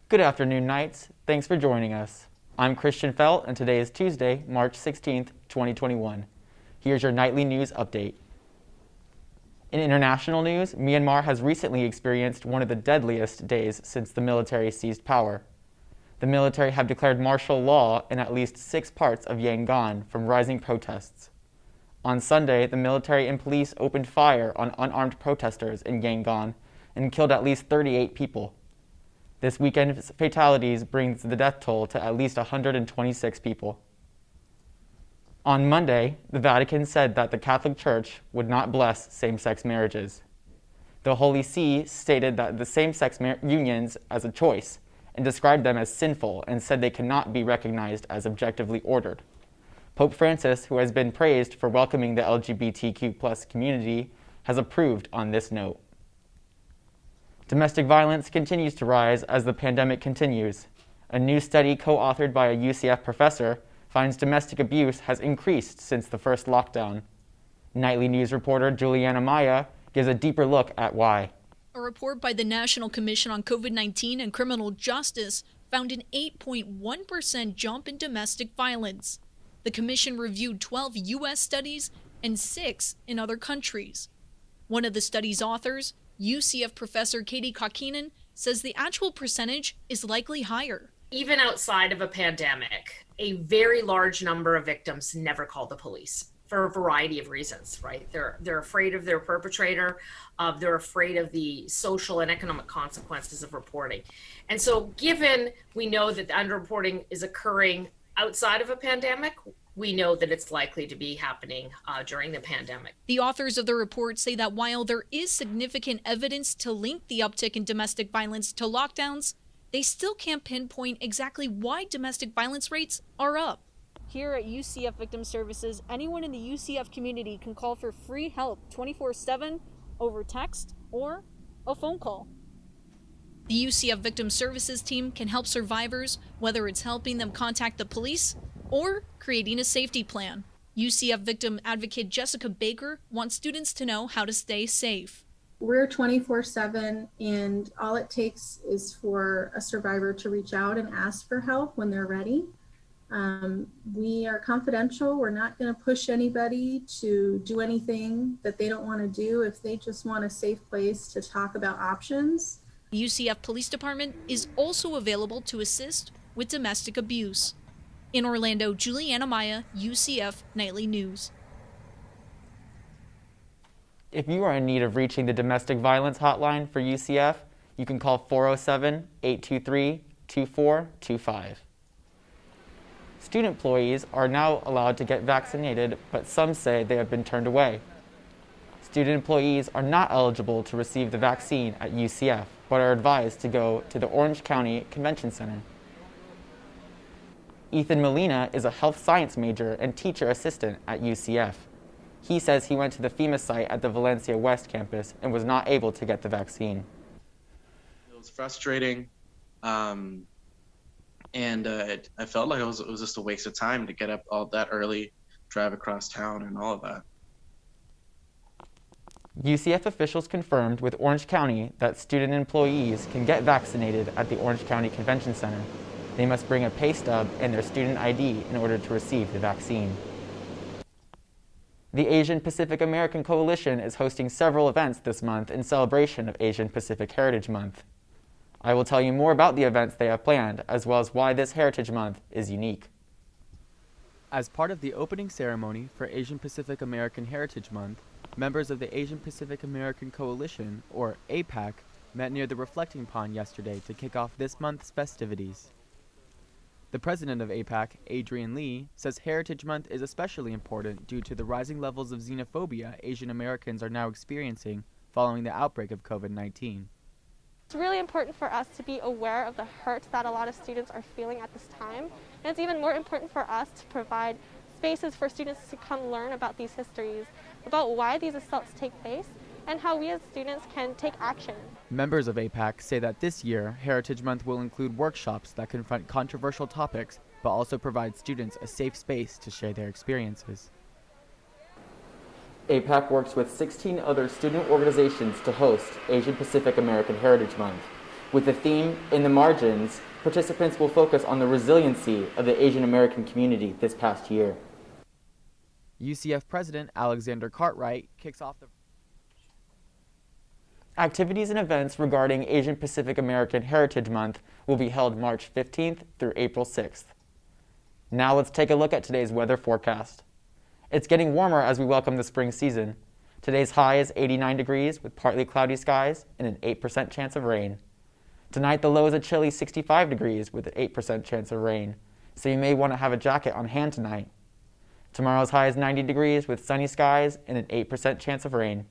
Good afternoon, Knights. Thanks for joining us. I'm Christian Felt, and today is Tuesday, March 16th, 2021. Here's your nightly news update. In international news, Myanmar has recently experienced one of the deadliest days since the military seized power. The military have declared martial law in at least 6 parts of Yangon from rising protests. On Sunday, the military and police opened fire on unarmed protesters in Yangon and killed at least 38 people. This weekend's fatalities brings the death toll to at least 126 people. On Monday, the Vatican said that the Catholic Church would not bless same-sex marriages. The Holy See stated that the same-sex unions as a choice and described them as sinful and said they cannot be recognized as objectively ordered. Pope Francis, who has been praised for welcoming the LGBTQ+ community, has approved on this note. Domestic violence continues to rise as the pandemic continues. A new study co-authored by a UCF professor finds domestic abuse has increased since the first lockdown. Nightly news reporter Juliana Maya gives a deeper look at why. A report by the National Commission on COVID-19 and Criminal Justice found an 8.1% jump in domestic violence. The commission reviewed 12 U.S. studies and 6 in other countries. One of the study's authors, UCF professor Katie Kakinen, says the actual percentage is likely higher. Even outside of a pandemic, a very large number of victims never call the police for a variety of reasons, right? They're afraid of their perpetrator. They're afraid of the social and economic consequences of reporting. And so given we know that the underreporting is occurring outside of a pandemic, we know that it's likely to be happening during the pandemic. The authors of the report say that while there is significant evidence to link the uptick in domestic violence to lockdowns, they still can't pinpoint exactly why domestic violence rates are up. Here at UCF Victim Services, anyone in the UCF community can call for free help 24/7 over text or a phone call. The UCF Victim Services team can help survivors, whether it's helping them contact the police or creating a safety plan. UCF victim advocate Jessica Baker wants students to know how to stay safe. We're 24/7, and all it takes is for a survivor to reach out and ask for help when they're ready. We are confidential. We're not going to push anybody to do anything that they don't want to do if they just want a safe place to talk about options. The UCF Police Department is also available to assist with domestic abuse. In Orlando, Juliana Maya, UCF Nightly News. If you are in need of reaching the domestic violence hotline for UCF, you can call 407-823-2425. Student employees are now allowed to get vaccinated, but some say they have been turned away. Student employees are not eligible to receive the vaccine at UCF, but are advised to go to the Orange County Convention Center. Ethan Molina is a health science major and teacher assistant at UCF. He says he went to the FEMA site at the Valencia West campus and was not able to get the vaccine. It was frustrating, and I felt like it was just a waste of time to get up all that early, drive across town, and all of that. UCF officials confirmed with Orange County that student employees can get vaccinated at the Orange County Convention Center. They must bring a pay stub and their student ID in order to receive the vaccine. The Asian Pacific American Coalition is hosting several events this month in celebration of Asian Pacific Heritage Month. I will tell you more about the events they have planned, as well as why this Heritage Month is unique. As part of the opening ceremony for Asian Pacific American Heritage Month, members of the Asian Pacific American Coalition, or APAC, met near the reflecting pond yesterday to kick off this month's festivities. The president of APAC, Adrian Lee, says Heritage Month is especially important due to the rising levels of xenophobia Asian Americans are now experiencing following the outbreak of COVID-19. It's really important for us to be aware of the hurt that a lot of students are feeling at this time. And it's even more important for us to provide spaces for students to come learn about these histories, about why these assaults take place, and how we as students can take action. Members of APAC say that this year, Heritage Month will include workshops that confront controversial topics, but also provide students a safe space to share their experiences. APAC works with 16 other student organizations to host Asian Pacific American Heritage Month, With the theme In the Margins, participants will focus on the resiliency of the Asian American community this past year. UCF President Alexander Cartwright kicks off the Activities and events regarding Asian Pacific American Heritage Month will be held March 15th through April 6th. Now let's take a look at today's weather forecast. It's getting warmer as we welcome the spring season. Today's high is 89 degrees with partly cloudy skies and an 8% chance of rain. Tonight the low is a chilly 65 degrees with an 8% chance of rain, so you may want to have a jacket on hand tonight. Tomorrow's high is 90 degrees with sunny skies and an 8% chance of rain.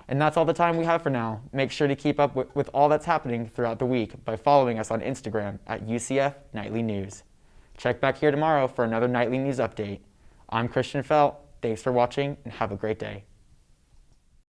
And that's all the time we have for now. Make sure to keep up with all that's happening throughout the week by following us on Instagram at UCF Knightly News. Check back here tomorrow for another Nightly News update. I'm Christian Felt. Thanks for watching and have a great day.